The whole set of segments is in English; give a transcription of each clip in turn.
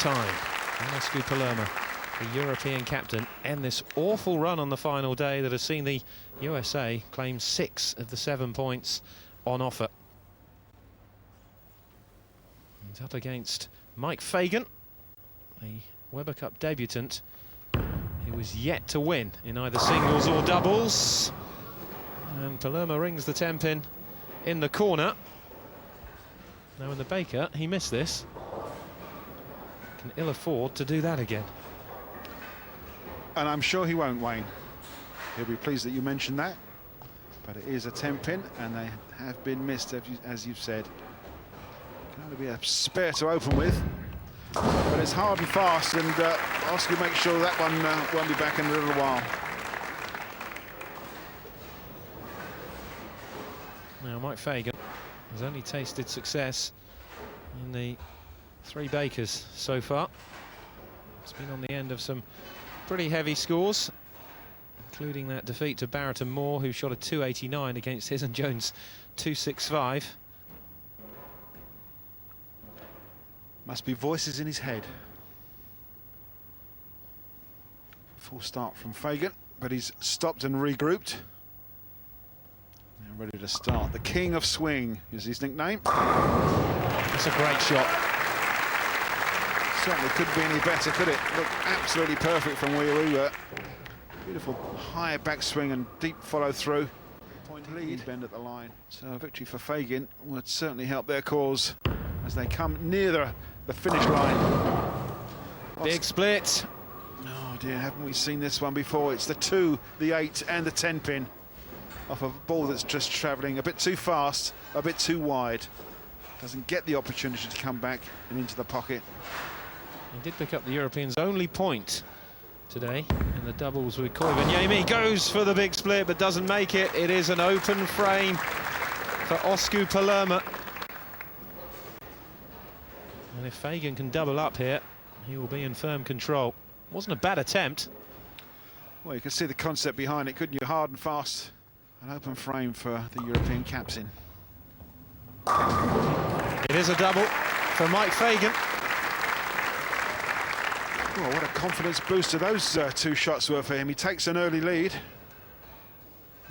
time. And Osku Palermaa, the European captain, end this awful run on the final day that has seen the USA claim 6 of the 7 points on offer. He's up against Mike Fagan, the Weber Cup debutant, who was yet to win in either singles or doubles. And Palermaa rings the 10-pin in the corner. Now in the Baker, he missed this. Can ill afford to do that again. And I'm sure he won't, Wayne. He'll be pleased that you mentioned that. But it is a 10-pin, and they have been missed, as you've said. Can only be a spare to open with. But it's hard and fast, and Osku makes sure that one won't be back in a little while. Now Mike Fagan has only tasted success in the 3 Bakers so far. It's been on the end of some pretty heavy scores, including that defeat to Barrett and Moore, who shot a 289 against his and Jones 265. Must be voices in his head. Full start from Fagan, but he's stopped and regrouped. Now ready to start. The King of Swing is his nickname. That's a great shot. Certainly couldn't be any better, could it? Looked absolutely perfect from where we were. Beautiful high backswing and deep follow through. Point lead, bend at the line. So a victory for Fagan would certainly help their cause as they come near the finish line. Big split. Oh dear, haven't we seen this one before? It's the 2, the 8 and the 10-pin off a ball that's just travelling a bit too fast, a bit too wide. Doesn't get the opportunity to come back and into the pocket. He did pick up the Europeans' only point today in the doubles with Koivu. Goes for the big split but doesn't make it. It is an open frame for Osku Palermaa. And if Fagan can double up here, he will be in firm control. Wasn't a bad attempt. Well, you can see the concept behind it, couldn't you? Hard and fast. An open frame for the European captain. It is a double for Mike Fagan. Oh, what a confidence booster those 2 shots were for him. He takes an early lead.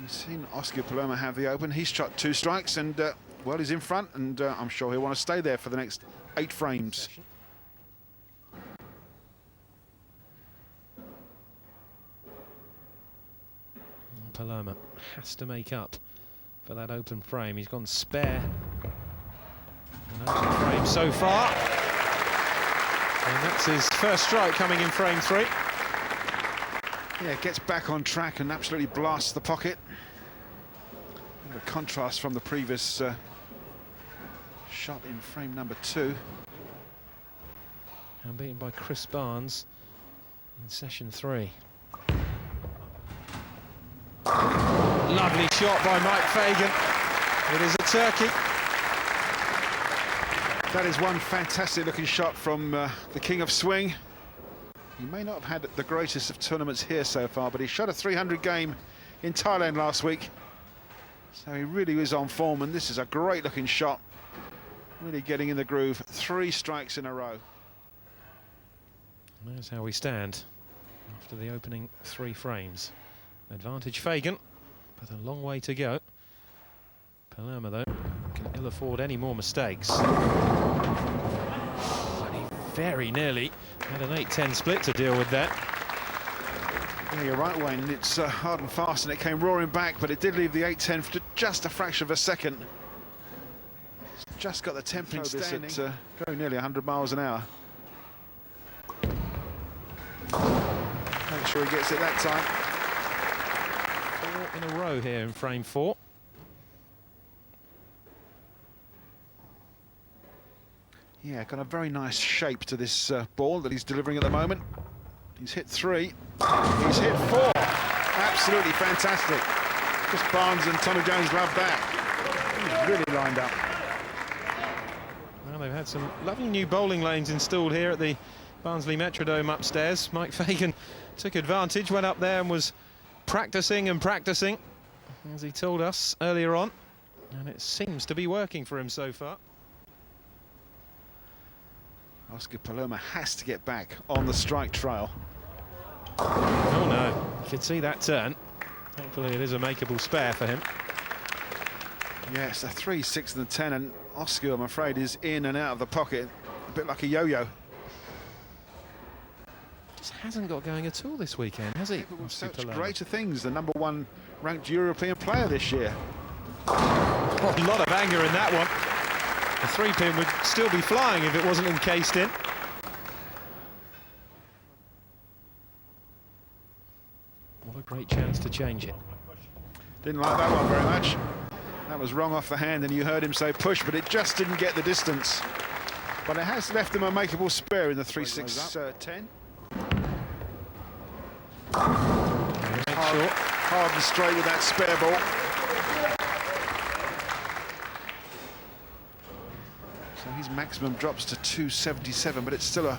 You've seen Osku Palermaa have the open. He's shot 2 strikes and, well, he's in front, and I'm sure he'll want to stay there for the next 8 frames. Palermaa has to make up for that open frame. He's gone spare. An open frame so far. And that's his first strike coming in frame 3. Yeah, gets back on track and absolutely blasts the pocket. Bit of a contrast from the previous shot in frame number 2. And beaten by Chris Barnes in session 3. Lovely shot by Mike Fagan. It is a turkey. That is one fantastic looking shot from the King of Swing. He may not have had the greatest of tournaments here so far, but he shot a 300 game in Thailand last week. So he really is on form, and this is a great looking shot. Really getting in the groove. 3 strikes in a row. There's how we stand after the opening 3 frames. Advantage Fagan, but a long way to go. Palermaa, though, can ill afford any more mistakes. But he very nearly had an 8-10 split to deal with there. Yeah, you're right, Wayne. It's hard and fast, and it came roaring back, but it did leave the 8-10 for just a fraction of a second. It's just got the 10-pin standing at very nearly 100 miles an hour. Make sure he gets it that time. 4 in a row here in frame 4. Yeah, got a very nice shape to this ball that he's delivering at the moment. He's hit 3. He's hit 4. Absolutely fantastic. Chris Barnes and Tommy Jones love that. He's really lined up. Well, they've had some lovely new bowling lanes installed here at the Barnsley Metrodome upstairs. Mike Fagan took advantage, went up there and was practicing and practicing, as he told us earlier on. And it seems to be working for him so far. Osku Palermaa has to get back on the strike trail. Oh no, you could see that turn. Thankfully it is a makeable spare for him. Yes, a 3, 6 and a 10, and Osku, I'm afraid, is in and out of the pocket, a bit like a yo-yo. Just hasn't got going at all this weekend, has he? With such greater things, the #1 ranked European player this year. Oh, a lot of anger in that one. The 3-pin would still be flying if it wasn't encased in. What a great chance to change it. Didn't like that one very much. That was wrong off the hand, and you heard him say push, but it just didn't get the distance. But it has left him a makeable spare in the 3-6-10. Hard and straight with that spare ball. So his maximum drops to 277, but it's still a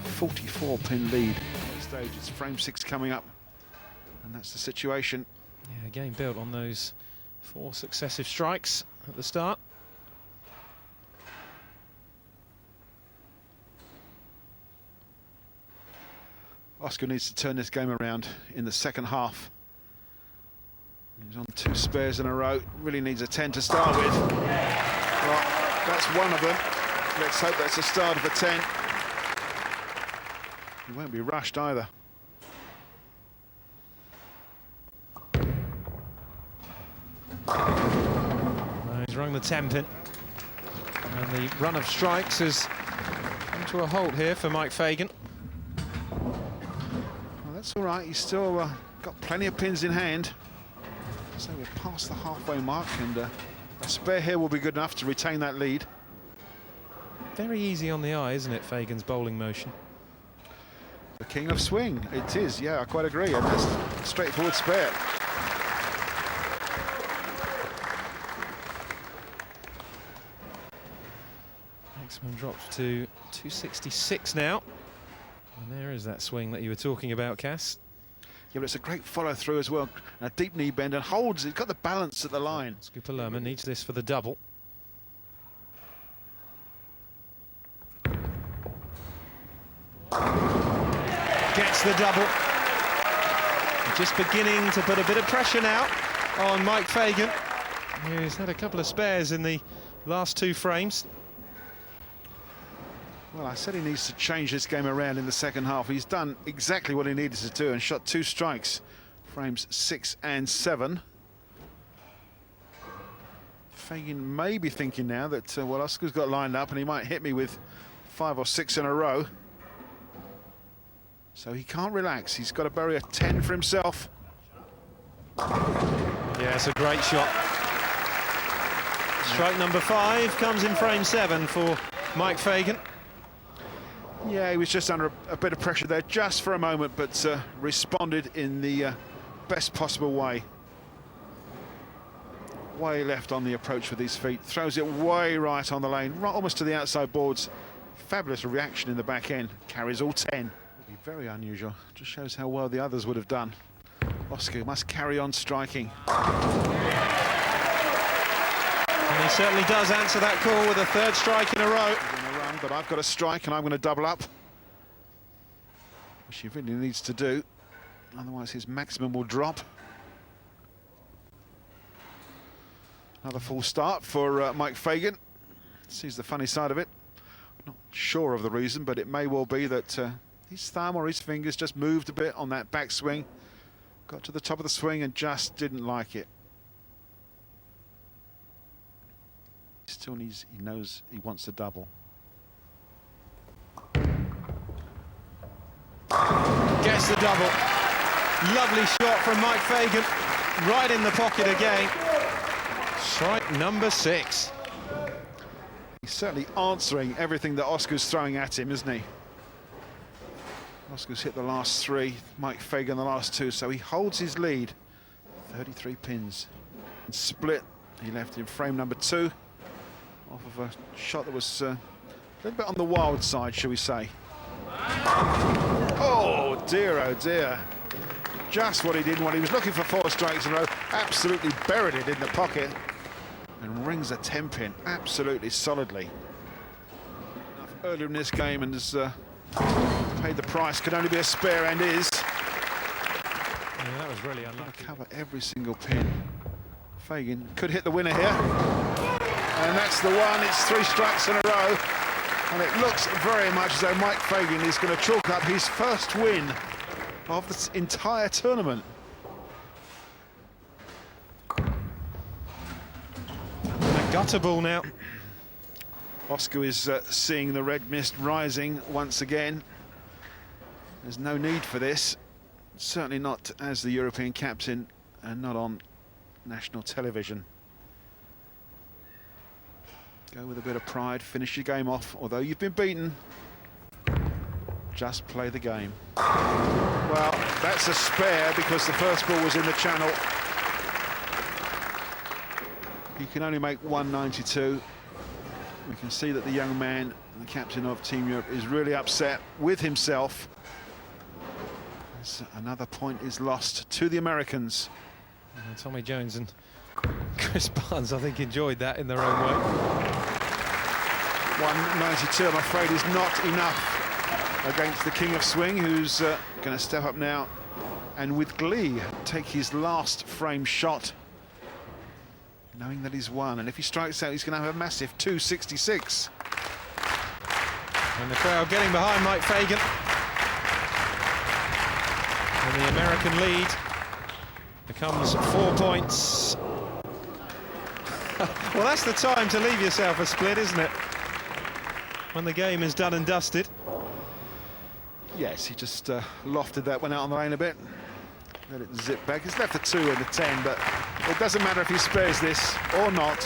44-pin lead. At this stage, it's frame 6 coming up, and that's the situation. Yeah, a game built on those 4 successive strikes at the start. Osku needs to turn this game around in the second half. He's on 2 spares in a row. Really needs a 10 to start with. Well, that's one of them. Let's hope that's the start of a 10. He won't be rushed either. He's rung the 10-pin. And the run of strikes has come to a halt here for Mike Fagan. Well, that's all right. He's still got plenty of pins in hand. So we're past the halfway mark, and a spare here will be good enough to retain that lead. Very easy on the eye, isn't it, Fagan's bowling motion? The king of swing. It is, yeah, I quite agree. And that's a straightforward spare. Maximum drops to 266 now. And there is that swing that you were talking about, Cass. Yeah, but it's a great follow-through as well. A deep knee bend and holds. He's got the balance at the line. Osku Palermaa needs this for the double. Gets the double. Just beginning to put a bit of pressure now on Mike Fagan. He's had a couple of spares in the last 2 frames. Well, I said he needs to change this game around in the second half. He's done exactly what he needed to do and shot 2 strikes, frames 6 and 7. Fagan may be thinking now that, well, Osku's got lined up and he might hit me with 5 or 6 in a row. So he can't relax. He's got to bury a 10 for himself. Yeah, it's a great shot. Strike number 5 comes in frame 7 for Mike Fagan. Yeah, he was just under a bit of pressure there just for a moment, but responded in the best possible way. Way left on the approach with his feet. Throws it way right on the lane, right almost to the outside boards. Fabulous reaction in the back end. Carries all 10. Be very unusual. Just shows how well the others would have done. Osku must carry on striking. And he certainly does answer that call with a 3rd strike in a row. Run, but I've got a strike and I'm going to double up, which he really needs to do. Otherwise his maximum will drop. Another full start for Mike Fagan. Sees the funny side of it. Not sure of the reason, but it may well be that his thumb or his fingers just moved a bit on that backswing. Got to the top of the swing and just didn't like it. Still needs, he knows he wants to double. Gets the double. Lovely shot from Mike Fagan. Right in the pocket again. Strike number 6. He's certainly answering everything that Osku's throwing at him, isn't he? Osku's hit the last 3, Mike Fagan the last 2, so he holds his lead. 33 pins. And split, he left in frame number 2. Off of a shot that was a little bit on the wild side, shall we say. Oh dear, just what he didn't want. He was looking for 4 strikes in a row, absolutely buried it in the pocket and rings a 10-pin absolutely solidly. earlier in this game and has paid the price. Could only be a spare and is. Yeah, that was really unlucky. Cover every single pin. Fagan could hit the winner here. And that's the one. It's 3 strikes in a row. And it looks very much as though Mike Fagan is going to chalk up his first win of this entire tournament. A gutter ball now. Osku is seeing the red mist rising once again. There's no need for this. Certainly not as the European captain and not on national television. Go with a bit of pride, finish your game off. Although you've been beaten, just play the game. Well, that's a spare because the first ball was in the channel. He can only make 192. We can see that the young man, the captain of Team Europe, is really upset with himself. As another point is lost to the Americans. And Tommy Jones and Chris Barnes, I think, enjoyed that in their own way. 192, I'm afraid, is not enough against the King of Swing, who's going to step up now and with glee take his last frame shot, knowing that he's won. And if he strikes out, he's going to have a massive 266. And the crowd getting behind Mike Fagan. And the American lead becomes 4 points. Well, that's the time to leave yourself a split, isn't it? When the game is done and dusted. Yes, he just lofted that one out on the lane a bit. Let it zip back. He's left a 2 in the 10, but it doesn't matter if he spares this or not.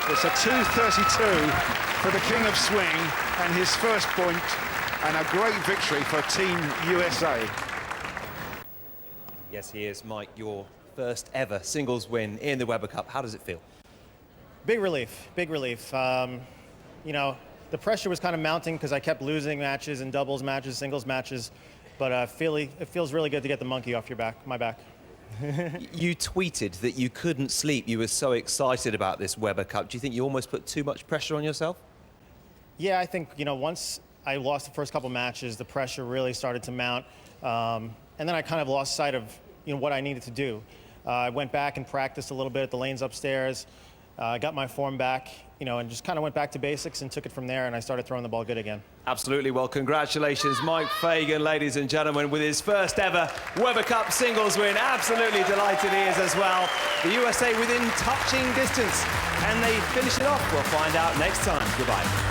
It's a 232 for the King of Swing and his first point, and a great victory for Team USA. Yes, he is, Mike, your first ever singles win in the Weber Cup. How does it feel? Big relief, big relief. You know, the pressure was kind of mounting because I kept losing matches and doubles matches, singles matches, but it feels really good to get the monkey off my back. You tweeted that you couldn't sleep. You were so excited about this Weber Cup. Do you think you almost put too much pressure on yourself? Yeah, I think, you know, once I lost the first couple matches, the pressure really started to mount, and then I kind of lost sight of, you know, what I needed to do. I went back and practiced a little bit at the lanes upstairs, got my form back, you know, and just kind of went back to basics and took it from there, and I started throwing the ball good again. Absolutely. Well, congratulations, Mike Fagan, ladies and gentlemen, with his first ever Weber Cup singles win. Absolutely delighted he is as well. The USA within touching distance. Can they finish it off? We'll find out next time. Goodbye.